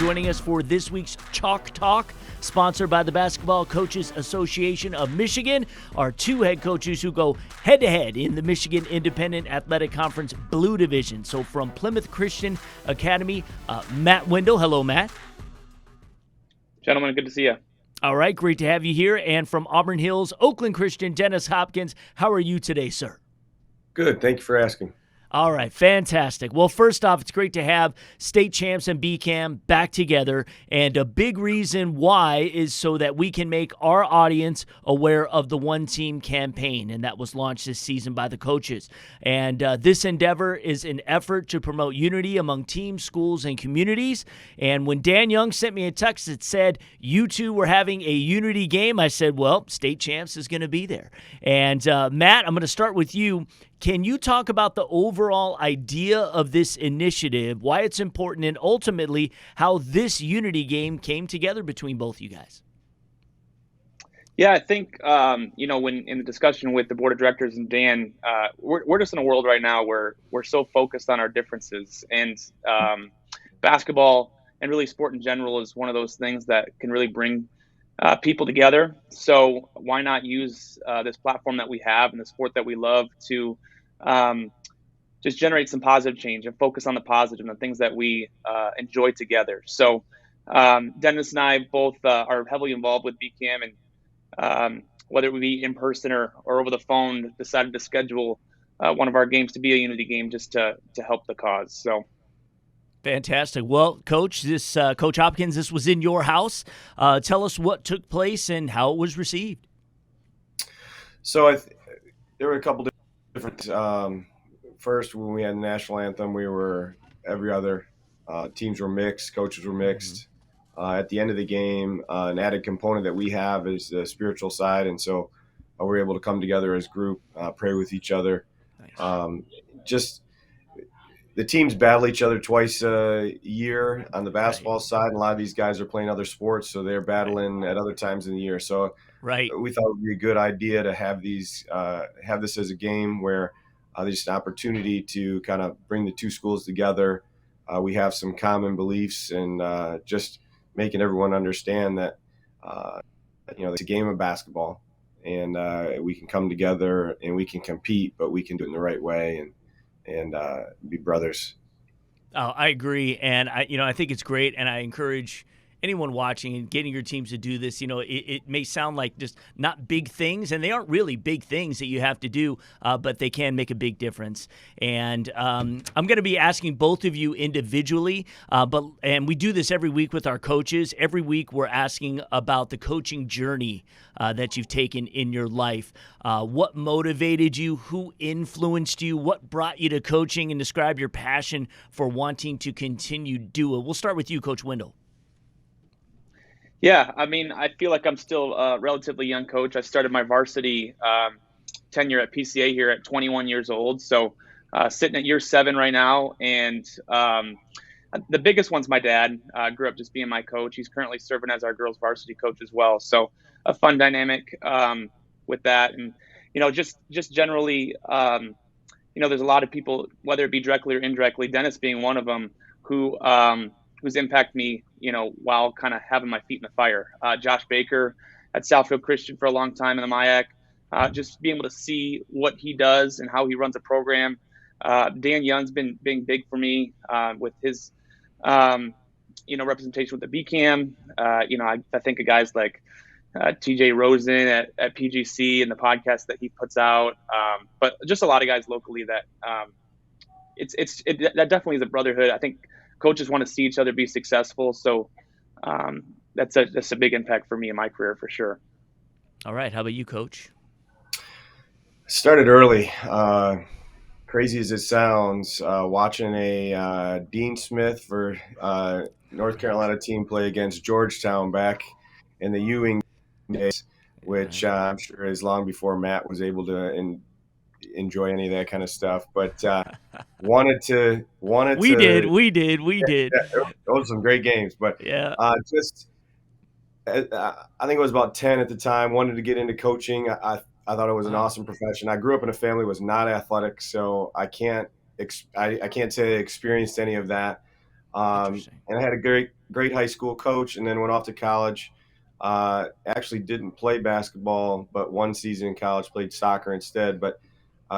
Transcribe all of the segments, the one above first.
joining us for this week's Chalk Talk, sponsored by the Basketball Coaches Association of Michigan. Our two head coaches who go head-to-head in the Michigan Independent Athletic Conference Blue Division. So from Plymouth Christian Academy, Matt Windle. Hello, Matt. Gentlemen, good to see you. All right, great to have you here. And from Auburn Hills, Oakland Christian, Dennis Hopkins. How are you today, sir? Good. Thank you for asking. All right, fantastic. Well, first off, it's great to have state champs and BCAM back together, and a big reason why is so that we can make our audience aware of the One Team campaign, and that was launched this season by the coaches. And this endeavor is an effort to promote unity among teams, schools, and communities. And when Dan Young sent me a text that said, you two were having a unity game, I said, well, state champs is going to be there. And Matt, I'm going to start with you. Can you talk about the overall idea of this initiative, why it's important, and ultimately how this unity game came together between both you guys? Yeah, I think, when in the discussion with the board of directors and Dan, we're just in a world right now where we're so focused on our differences. And basketball and really sport in general is one of those things that can really bring people together. So why not use this platform that we have and the sport that we love to just generate some positive change and focus on the positive and the things that we enjoy together. So Dennis and I both are heavily involved with BCAM, and whether it would be in person or over the phone, decided to schedule one of our games to be a unity game just to help the cause. So. Fantastic. Well, Coach, Coach Hopkins, this was in your house. Tell us what took place and how it was received. So there were a couple different. First, when we had the national anthem, we were every other. Teams were mixed, coaches were mixed. At the end of the game, an added component that we have is the spiritual side, and so we're able to come together as a group, pray with each other. Nice. The teams battle each other twice a year on the basketball side, and a lot of these guys are playing other sports, so they're battling at other times in the year. So we thought it would be a good idea to have have this as a game where there's just an opportunity to kind of bring the two schools together. We have some common beliefs, and just making everyone understand that it's a game of basketball, and we can come together and we can compete, but we can do it in the right way and be brothers. Oh, I agree, and I think it's great, and I encourage anyone watching and getting your teams to do this. It may sound like just not big things, and they aren't really big things that you have to do, but they can make a big difference. And I'm going to be asking both of you individually, and we do this every week with our coaches. Every week we're asking about the coaching journey that you've taken in your life. What motivated you? Who influenced you? What brought you to coaching? And describe your passion for wanting to continue to do it. We'll start with you, Coach Windle. Yeah, I feel like I'm still a relatively young coach. I started my varsity tenure at PCA here at 21 years old. So sitting at year 7 right now. And the biggest one's my dad. Grew up just being my coach. He's currently serving as our girls varsity coach as well. So a fun dynamic with that. And, just generally, there's a lot of people, whether it be directly or indirectly, Dennis being one of them, who's impacted me, while kind of having my feet in the fire. Josh Baker at Southfield Christian for a long time in the MIAC, just being able to see what he does and how he runs a program. Dan Young's been big for me with his, representation with the BCAM. I think of guys like TJ Rosen at PGC and the podcast that he puts out, but just a lot of guys locally that that definitely is a brotherhood. I think coaches want to see each other be successful. So that's a big impact for me in my career for sure. All right. How about you, Coach? Started early. Crazy as it sounds, watching a Dean Smith for North Carolina team play against Georgetown back in the Ewing days, which I'm sure is long before Matt was able to enjoy any of that kind of stuff, but wanted to. We did. Yeah, those were some great games, but I think it was about 10 at the time. Wanted to get into coaching. I thought it was an awesome profession. I grew up in a family that was not athletic, so I can't say I experienced any of that. And I had a great high school coach, and then went off to college. Actually didn't play basketball, but one season in college played soccer instead. But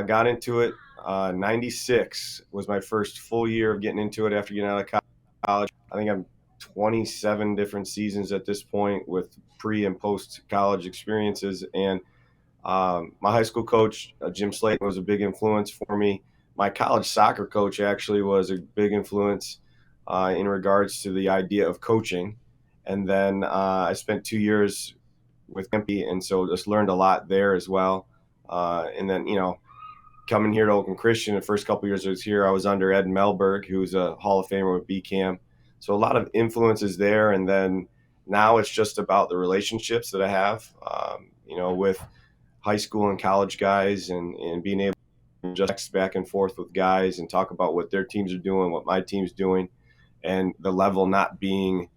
got into it. 96 was my first full year of getting into it after getting out of college. I think I'm 27 different seasons at this point with pre and post college experiences. And my high school coach, Jim Slayton, was a big influence for me. My college soccer coach actually was a big influence in regards to the idea of coaching. And then I spent 2 years with Kempy, and so just learned a lot there as well. And then, coming here to Oakland Christian, the first couple of years I was here, I was under Ed Melberg, who's a Hall of Famer with BCAM. So a lot of influences there. And then now it's just about the relationships that I have, with high school and college guys, and being able to just text back and forth with guys and talk about what their teams are doing, what my team's doing, and the level not being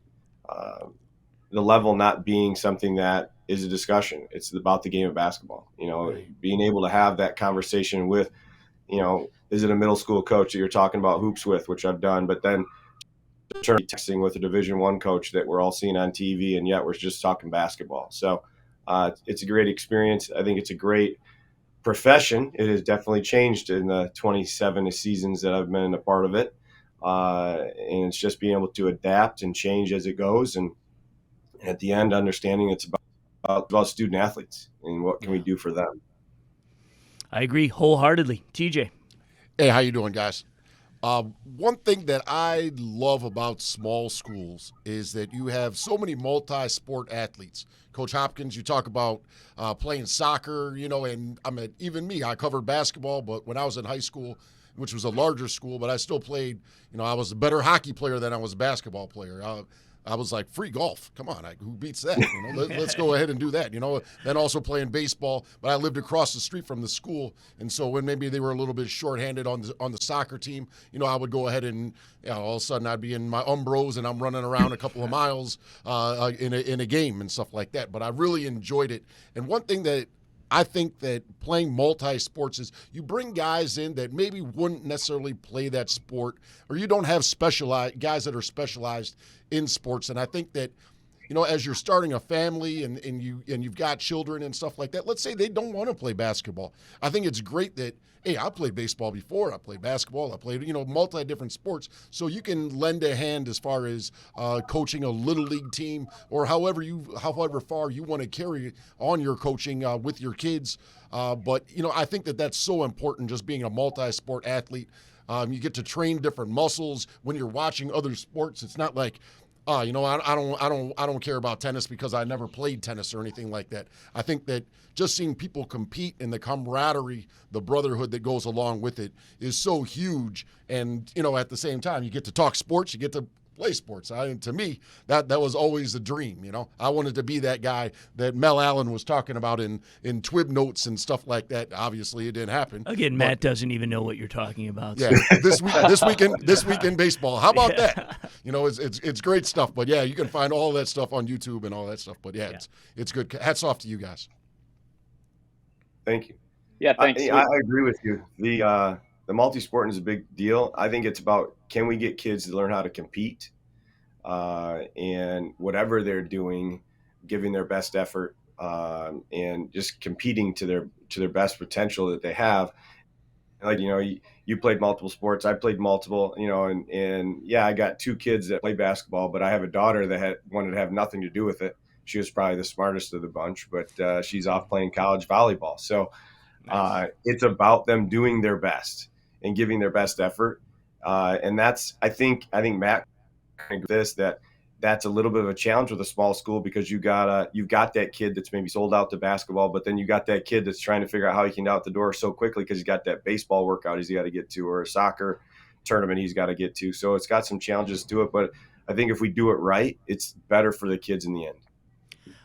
something that is a discussion. It's about the game of basketball. Right. Being able to have that conversation with, is it a middle school coach that you're talking about hoops with, which I've done, but then texting with a Division I coach that we're all seeing on TV, and yet we're just talking basketball. So it's a great experience. I think it's a great profession. It has definitely changed in the 27 seasons that I've been a part of it. And it's just being able to adapt and change as it goes. And at the end, understanding it's about student athletes and what can we do for them. I agree wholeheartedly. TJ. Hey, how you doing, guys? One thing that I love about small schools is that you have so many multi-sport athletes. Coach Hopkins, you talk about playing soccer, and even me, I covered basketball, but when I was in high school, which was a larger school, but I still played, I was a better hockey player than I was a basketball player. I was like, free golf. Come on, who beats that? Let's go ahead and do that. Then also playing baseball, but I lived across the street from the school, and so when maybe they were a little bit shorthanded on the soccer team, I would go ahead and all of a sudden I'd be in my Umbros and I'm running around a couple of miles in a game and stuff like that. But I really enjoyed it. And one thing that I think that playing multi-sports is you bring guys in that maybe wouldn't necessarily play that sport, or you don't have guys that are specialized in sports. And I think that, as you're starting a family and you've got children and stuff like that, let's say they don't want to play basketball. I think it's great that, hey, I played baseball before, I played basketball, I played, multi different sports. So you can lend a hand as far as coaching a little league team, or however far you want to carry on your coaching with your kids. But I think that that's so important, just being a multi-sport athlete. You get to train different muscles when you're watching other sports. It's not like, I don't care about tennis because I never played tennis or anything like that. I think that just seeing people compete and the camaraderie, the brotherhood that goes along with it is so huge. And, at the same time, you get to talk sports, you get to play sports. To me, that was always a dream. I wanted to be that guy that Mel Allen was talking about in Twib notes and stuff like that. Obviously, it didn't happen. Again, Matt doesn't even know what you're talking about. Yeah, this week in baseball. How about that? It's great stuff. But yeah, you can find all that stuff on YouTube and all that stuff. But yeah. It's good. Hats off to you guys. Thank you. Yeah, thanks. I agree with you. The multi-sport is a big deal. I think it's about, can we get kids to learn how to compete, and whatever they're doing, giving their best effort, and just competing to their best potential that they have. Like, you played multiple sports. I played multiple, and yeah, I got two kids that play basketball, but I have a daughter that wanted to have nothing to do with it. She was probably the smartest of the bunch, but she's off playing college volleyball. So it's about them doing their best and giving their best effort. And that's, I think Matt that's a little bit of a challenge with a small school, because you've got that kid that's maybe sold out to basketball, but then you got that kid that's trying to figure out how he can get out the door so quickly because he's got that baseball workout he's got to get to, or a soccer tournament he's got to get to. So it's got some challenges to it, but I think if we do it right, it's better for the kids in the end.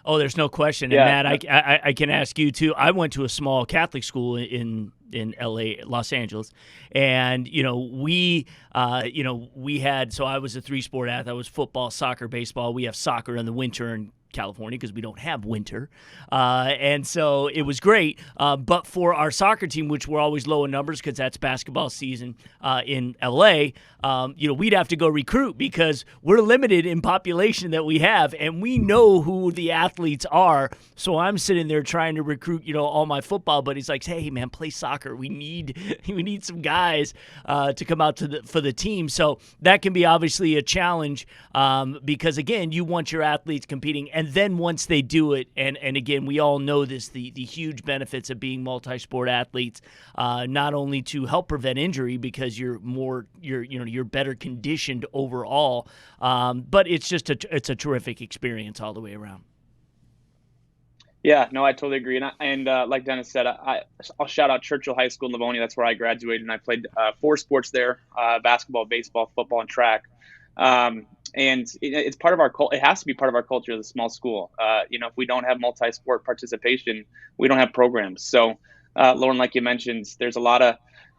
Oh, there's no question. Yeah. And Matt, I can ask you too. I went to a small Catholic school in LA, Los Angeles, and we had. So I was a 3-sport athlete. I was football, soccer, baseball. We have soccer in the winter and California because we don't have winter. And so it was great. But for our soccer team, which we're always low in numbers because that's basketball season in LA, we'd have to go recruit because we're limited in population that we have, and we know who the athletes are. So I'm sitting there trying to recruit, all my football buddies. Like, hey, man, play soccer. We need some guys to come out for the team. So that can be obviously a challenge because, again, you want your athletes competing. And then once they do it, and again, we all know this, the huge benefits of being multi-sport athletes, not only to help prevent injury because you're better conditioned overall, but it's just it's a terrific experience all the way around. Yeah, no, I totally agree. And like Dennis said, I'll shout out Churchill High School in Livonia. That's where I graduated, and I played 4 sports there: basketball, baseball, football, and track. And it's part of our it has to be part of our culture as a small school. If we don't have multi-sport participation, we don't have programs. So, Lauren, like you mentioned, there's a lot of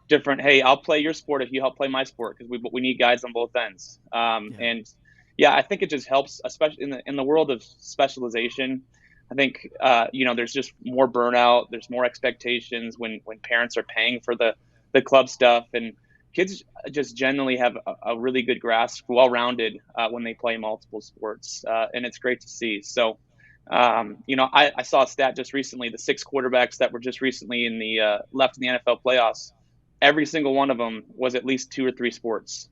different. Hey, I'll play your sport if you help play my sport because we need guys on both ends. And yeah, I think it just helps, especially in the world of specialization. I think there's just more burnout. There's more expectations when parents are paying for the club stuff, and kids just generally have a really good grasp, well-rounded when they play multiple sports, and it's great to see. So, I saw a stat just recently: the 6 quarterbacks that were just recently in the left in the NFL playoffs, every single one of them was at least 2 or 3 sports.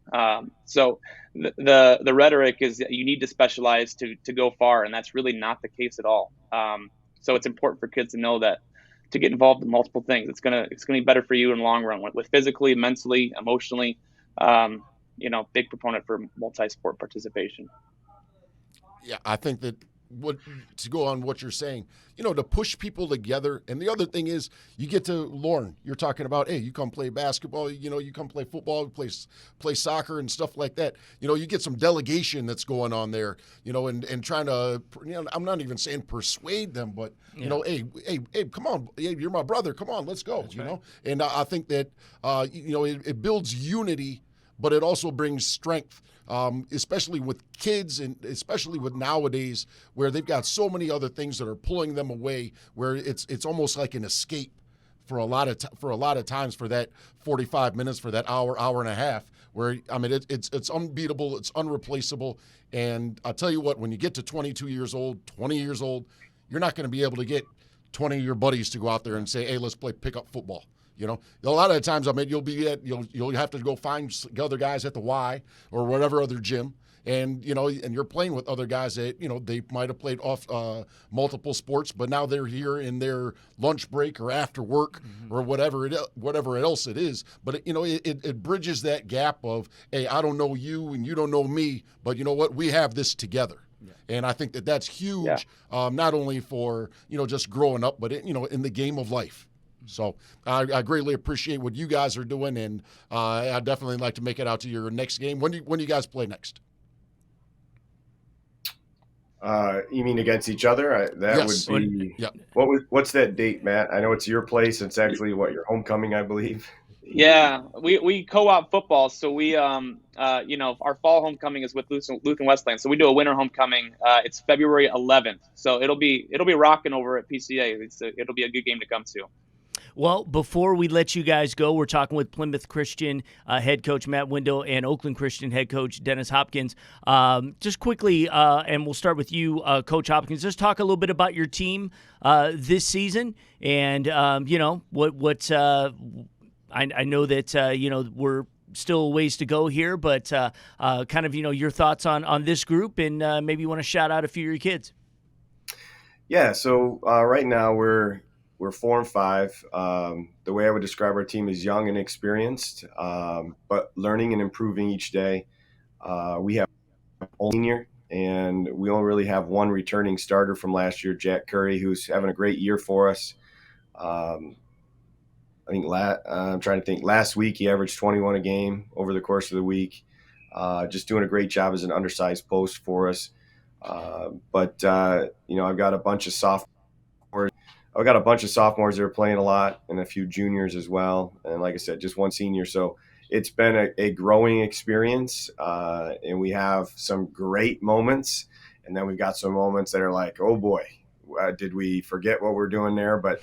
So the rhetoric is that you need to specialize to go far, and that's really not the case at all. So it's important for kids to know that to get involved in multiple things, it's gonna be better for you in the long run, with physically, mentally, emotionally. Big proponent for multi-sport participation. Yeah, I think that to go on what you're saying, to push people together. And the other thing is you get to Lauren, you're talking about, hey, you come play basketball, you come play football, play soccer and stuff like that. You get some delegation that's going on there, and trying to, I'm not even saying persuade them, but, hey, come on, hey, you're my brother. Come on, let's go, that's right. And I think that, it builds unity, but it also brings strength. Especially with kids and especially with nowadays where they've got so many other things that are pulling them away, where it's almost like an escape for a lot of times for that 45 minutes, for that hour and a half, where it's unbeatable, it's unreplaceable. And I'll tell you what, when you get to 22 years old, 20 years old, you're not going to be able to get 20 of your buddies to go out there and say, hey, let's play pickup football. A lot of the times, you'll have to go find other guys at the Y or whatever other gym, and and you're playing with other guys that they might have played off multiple sports, but now they're here in their lunch break or after work or whatever else it is. But it bridges that gap of, hey, I don't know you and you don't know me, but you know what, we have this together. Yeah. And I think that that's huge, not only for just growing up, but in the game of life. So I greatly appreciate what you guys are doing, and I'd definitely like to make it out to your next game. When do you guys play next? You mean against each other? Yes. Would be. Yeah. What's that date, Matt? I know it's your place. It's actually your homecoming, I believe. Yeah, we co-op football, so we our fall homecoming is with Lutheran Westland, so we do a winter homecoming. It's February 11th, so it'll be rocking over at PCA. It'll be a good game to come to. Well, before we let you guys go, we're talking with Plymouth Christian head coach Matt Windle and Oakland Christian head coach Dennis Hopkins. Just quickly, and we'll start with you, Coach Hopkins. Just talk a little bit about your team this season, and what. I know that we're still a ways to go here, but kind of your thoughts on this group, and maybe you want to shout out a few of your kids. Yeah. So right now we're 4-5. The way I would describe our team is young and experienced, but learning and improving each day. We have a senior, and we only really have one returning starter from last year, Jack Curry, who's having a great year for us. I think I'm trying to think. Last week he averaged 21 a game over the course of the week. Just doing a great job as an undersized post for us. But I've got a bunch of sophomores. I've got a bunch of sophomores that are playing a lot, and a few juniors as well. And like I said, just one senior. So it's been a growing experience, and we have some great moments And then we've got some moments that are like, oh boy, did we forget what we're doing there? But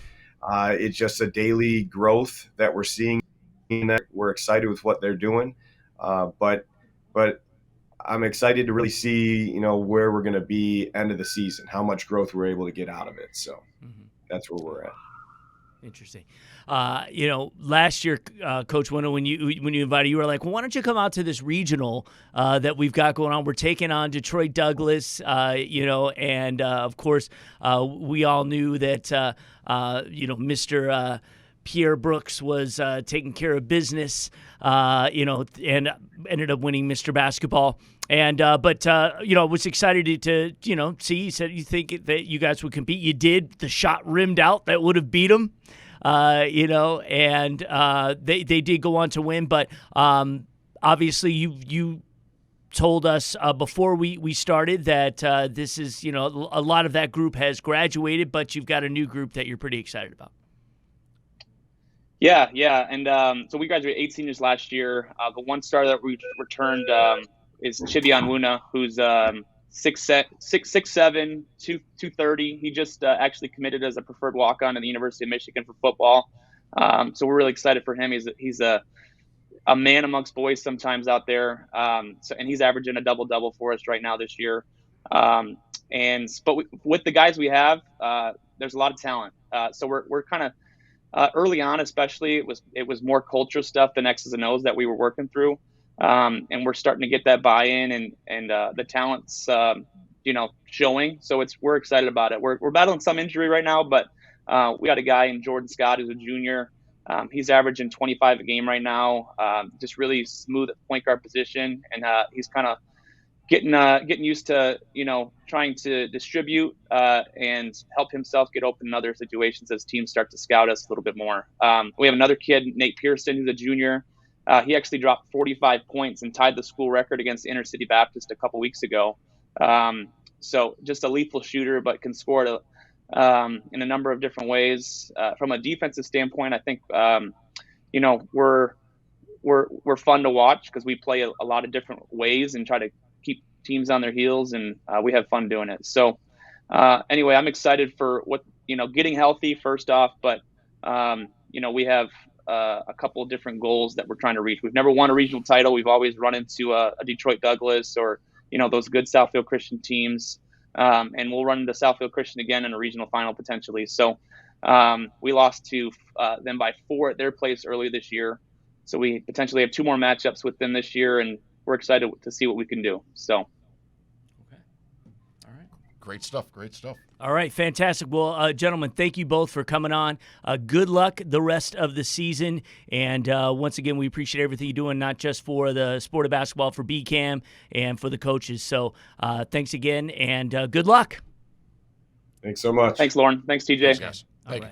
it's just a daily growth that we're seeing. That we're excited with what they're doing, but I'm excited to really see, where we're going to be end of the season, how much growth we're able to get out of it. So that's where we're at. Interesting. Last year, Coach Windle, when you invited, you were like, well, why don't you come out to this regional that we've got going on? We're taking on Detroit Douglas, and of course, we all knew that, Mr. Pierre Brooks was taking care of business, and ended up winning Mr. Basketball. And but was excited to see. You said you think that you guys would compete. You did. The shot rimmed out that would have beat them. And they did go on to win. But obviously, you told us before we started that this is a lot of that group has graduated, but you've got a new group that you're pretty excited about. Yeah, and so we graduated 8 seniors last year. The one star that we returned is Chibian Wuna, who's 6'7", 230. He just actually committed as a preferred walk-on to the University of Michigan for football. So we're really excited for him. He's a man amongst boys sometimes out there. And he's averaging a double-double for us right now this year. But with the guys we have, there's a lot of talent. So we're kind of early on, especially, it was more culture stuff than X's and O's that we were working through. And we're starting to get that buy-in and the talent's, showing. So we're excited about it. We're battling some injury right now, but we got a guy in Jordan Scott who's a junior. He's averaging 25 a game right now. Just really smooth at point guard position, and he's kind of getting used to trying to distribute and help himself get open in other situations as teams start to scout us a little bit more. We have another kid, Nate Pearson, who's a junior. He actually dropped 45 points and tied the school record against Inner City Baptist a couple weeks ago. So just a lethal shooter, but can score in a number of different ways. From a defensive standpoint, I think we're fun to watch because we play a lot of different ways and try to keep teams on their heels, and we have fun doing it. So anyway, I'm excited for getting healthy first off, but we have a couple of different goals that we're trying to reach. We've never won a regional title. We've always run into a Detroit Douglas or those good Southfield Christian teams, and we'll run into Southfield Christian again in a regional final potentially. So we lost to them by 4 at their place early this year, so we potentially have 2 more matchups with them this year, and we're excited to see what we can do. So, okay, all right, great stuff. All right, fantastic. Well, gentlemen, thank you both for coming on. Good luck the rest of the season, and once again, we appreciate everything you're doing, not just for the sport of basketball, for BCAM and for the coaches. So, thanks again, and good luck. Thanks so much. Thanks, Lauren. Thanks, TJ. Thanks, guys. All right.